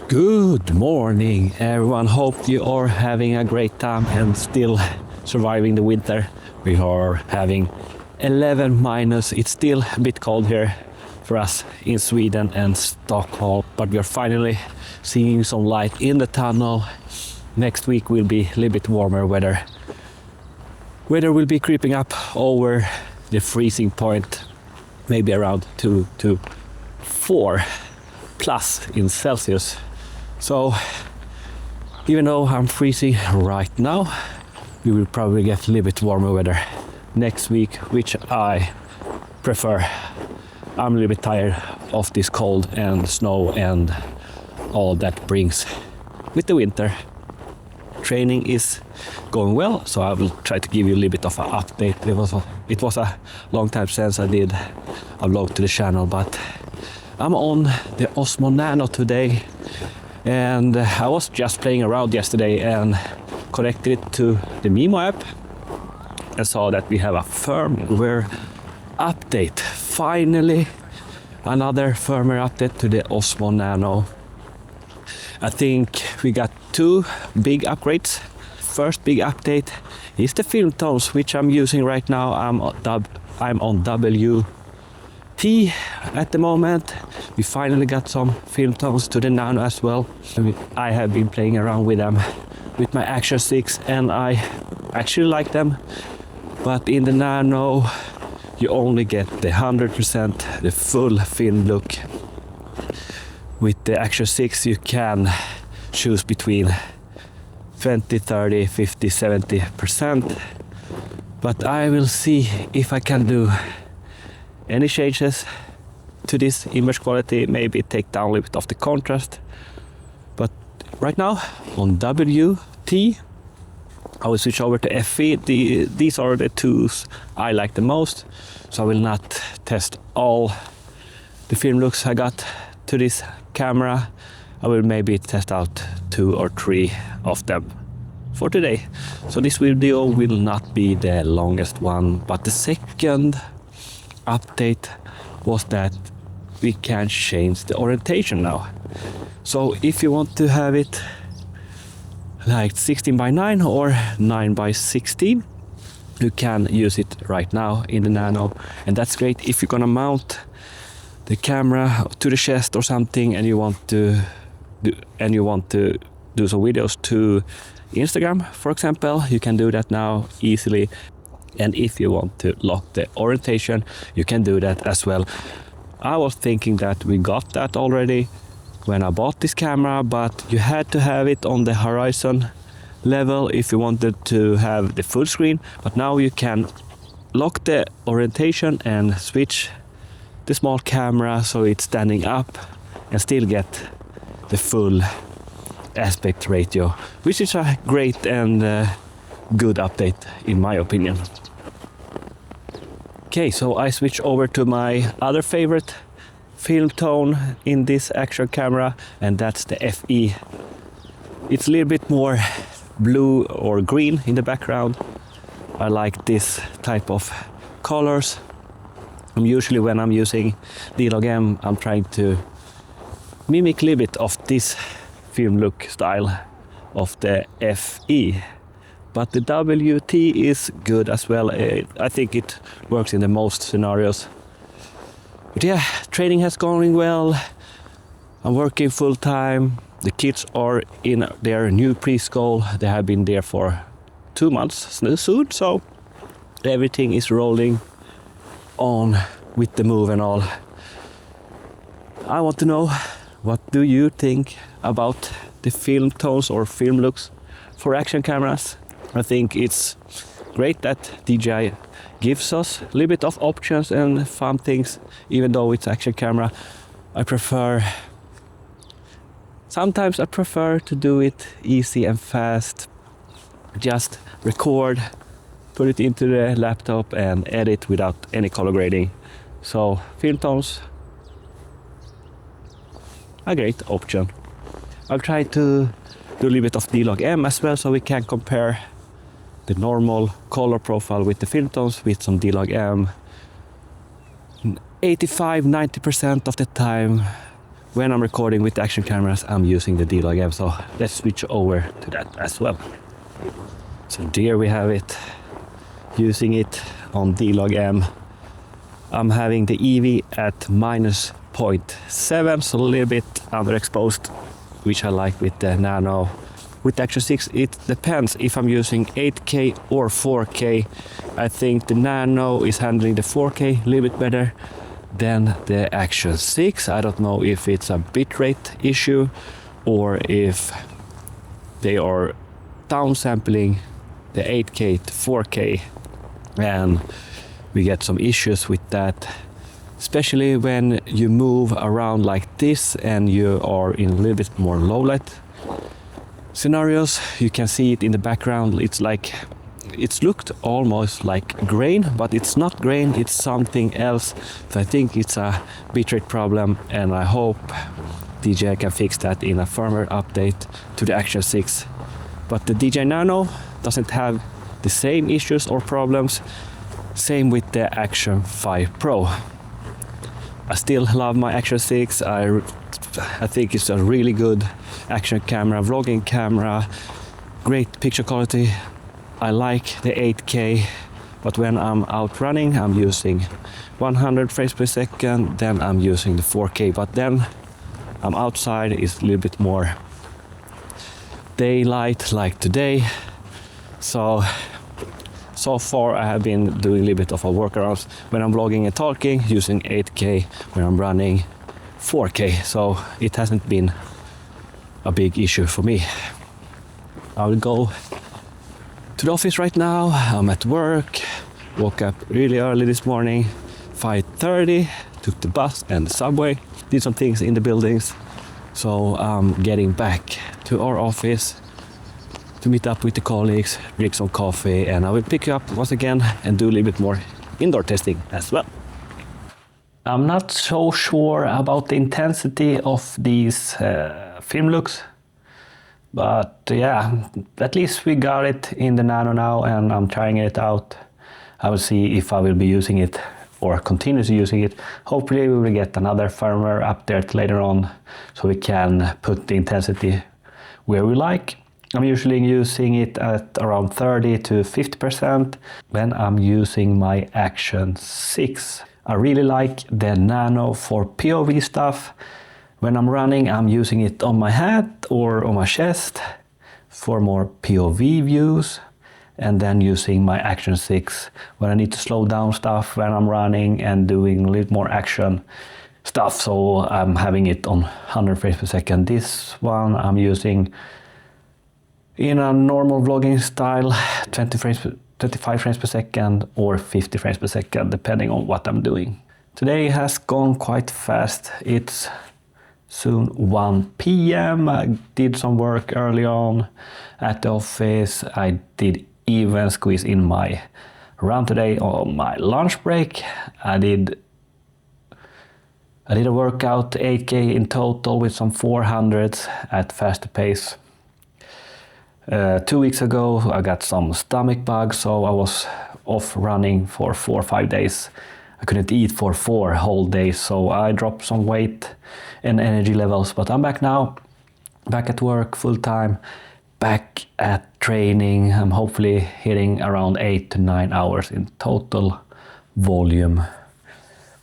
Good morning everyone, hope you are having a great time and still surviving the winter. We are having 11 minus, it's still a bit cold here for us in Sweden and Stockholm, but we are finally seeing some light in the tunnel. Next week will be a little bit warmer weather. Weather will be creeping up over the freezing point, maybe around 2 to 4 plus in Celsius. So even though I'm freezing right now, we will probably get a little bit warmer weather next week, which I prefer. I'm a little bit tired of this cold and snow and all that brings with the winter. Training is going well, so I will try to give you a little bit of an update. It was a long time since I did a vlog to the channel, but I'm on the Osmo Nano today, and I was just playing around yesterday and connected it to the Mimo app and saw that we have a firmware update. Finally, another firmware update to the Osmo Nano. I think we got 2 big upgrades. First big update is the film tones, which I'm using right now. I'm on WT at the moment. We finally got some film tones to the Nano as well. I have been playing around with them with my Action 6 and I actually like them, but in the Nano you only get the 100%, the full film look. With the Action 6 you can choose between 20, 30, 50, 70%, but I will see if I can do any changes to this image quality, maybe take down a little bit of the contrast. But right now on WT I will switch over to FE. These are the tools I like the most, so I will not test all the film looks I got to this camera. I will maybe test out 2 or 3 of them for today. So this video will not be the longest one, but the second update was that we can change the orientation now. So if you want to have it like 16:9 or 9:16, you can use it right now in the Nano, and that's great if you're gonna mount the camera to the chest or something and you want to do some videos to Instagram, for example. You can do that now easily. And if you want to lock the orientation, you can do that as well. I was thinking that we got that already when I bought this camera, but you had to have it on the horizon level if you wanted to have the full screen. But now you can lock the orientation and switch the small camera so it's standing up and still get the full aspect ratio, which is a great and good update in my opinion. Okay, so I switch over to my other favorite film tone in this action camera, and that's the FE. It's a little bit more blue or green in the background. I like this type of colors. Usually when I'm using D-Log-M, I'm trying to mimic a little bit of this film look style of the FE. But the WT is good as well. I think it works in the most scenarios. But yeah, training has gone well. I'm working full time. The kids are in their new preschool. They have been there for 2 months soon, so everything is rolling on with the move and all. I want to know, what do you think about the film tones or film looks for action cameras? I think it's great that DJI gives us a little bit of options and fun things, even though it's action camera. Sometimes I prefer to do it easy and fast. Just record, put it into the laptop and edit without any color grading. So film tones, a great option. I'll try to do a little bit of D-Log-M as well, so we can compare the normal color profile with the film tones with some D-Log-M. 85-90% of the time when I'm recording with the action cameras, I'm using the D-Log M. So let's switch over to that as well. So there we have it, using it on D-Log M. I'm having the EV at minus 0.7, so a little bit underexposed, which I like with the Nano. With the Action 6, it depends if I'm using 8K or 4K. I think the Nano is handling the 4K a little bit better than the Action 6. I don't know if it's a bitrate issue or if they are downsampling the 8K to 4K, and we get some issues with that, especially when you move around like this and you are in a little bit more low light scenarios. You can see it in the background. It's looked almost like grain, but it's not grain, it's something else. So I think it's a bitrate problem, and I hope DJI can fix that in a firmware update to the Action 6. But the DJI Nano doesn't have the same issues or problems. Same with the Action 5 Pro. I still love my Action 6. I think it's a really good action camera, vlogging camera, great picture quality. I like the 8K, but when I'm out running, I'm using 100 frames per second, then I'm using the 4K, but then I'm outside, it's a little bit more daylight like today. So far I have been doing a little bit of a workarounds when I'm vlogging and talking, using 8K, when I'm running 4K, so it hasn't been a big issue for me. I will go to the office right now. I'm at work, woke up really early this morning, 5:30, took the bus and the subway, did some things in the buildings. So I'm getting back to our office to meet up with the colleagues, drink some coffee, and I will pick you up once again and do a little bit more indoor testing as well. I'm not so sure about the intensity of these film looks, but yeah, at least we got it in the Nano now, and I'm trying it out. I will see if I will be using it or continuously using it. Hopefully we will get another firmware update later on, so we can put the intensity where we like. I'm usually using it at around 30 to 50% when I'm using my Action 6. I really like the Nano for POV stuff. When I'm running, I'm using it on my hat or on my chest for more POV views, and then using my Action 6 when I need to slow down stuff when I'm running and doing a little more action stuff. So I'm having it on 100 frames per second. This one I'm using in a normal vlogging style, 25 frames per second or 50 frames per second, depending on what I'm doing. Today has gone quite fast. It's soon 1 p.m. I did some work early on at the office. I did even squeeze in my run today on my lunch break. I did a workout, 8K in total, with some 400s at faster pace. 2 weeks ago I got some stomach bugs, so I was off running for 4 or 5 days. I couldn't eat for 4 whole days, so I dropped some weight and energy levels, but I'm back now, back at work full time, back at training. I'm hopefully hitting around 8 to 9 hours in total volume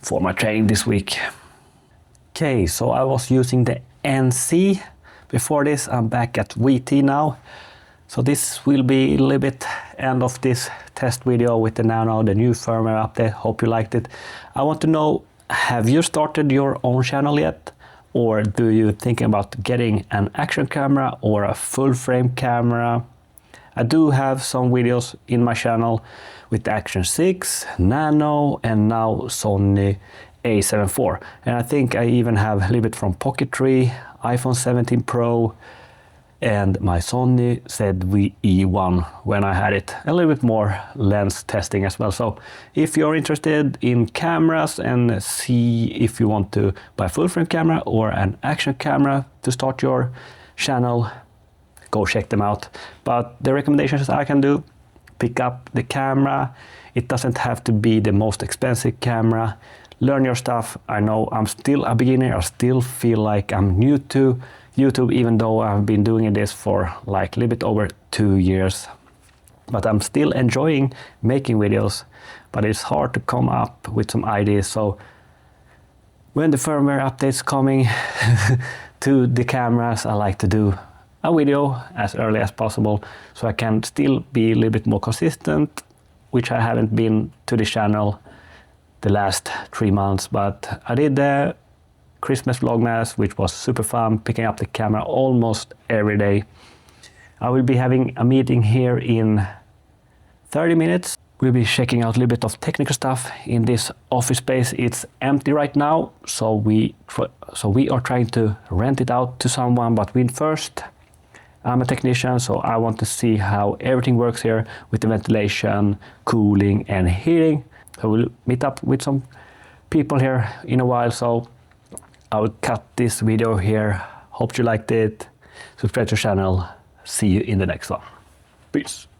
for my training this week. Okay, so I was using the NC before this. I'm back at VT now. So this will be a little bit end of this test video with the Nano, the new firmware update. Hope you liked it. I want to know, have you started your own channel yet? Or do you think about getting an action camera or a full frame camera? I do have some videos in my channel with the Action 6, Nano, and now Sony a7 IV. And I think I even have a little bit from Pocket 3, iPhone 17 Pro, and my Sony ZV-E1 when I had it. A little bit more lens testing as well. So if you're interested in cameras and see if you want to buy a full frame camera or an action camera to start your channel, go check them out. But the recommendations I can do: pick up the camera. It doesn't have to be the most expensive camera. learn your stuff. I know I'm still a beginner. I still feel like I'm new to YouTube, even though I've been doing this for like a little bit over 2 years. But I'm still enjoying making videos, but it's hard to come up with some ideas. So when the firmware update's coming to the cameras, I like to do a video as early as possible so I can still be a little bit more consistent, which I haven't been to the channel the last 3 months. But I did the Christmas vlogmas, which was super fun, picking up the camera almost every day. I will be having a meeting here in 30 minutes. We'll be checking out a little bit of technical stuff in this office space. It's empty right now, so we are trying to rent it out to someone. But first, I'm a technician, so I want to see how everything works here with the ventilation, cooling, and heating. So we'll meet up with some people here in a while. So I will cut this video here. Hope you liked it. Subscribe to the channel. See you in the next one. Peace.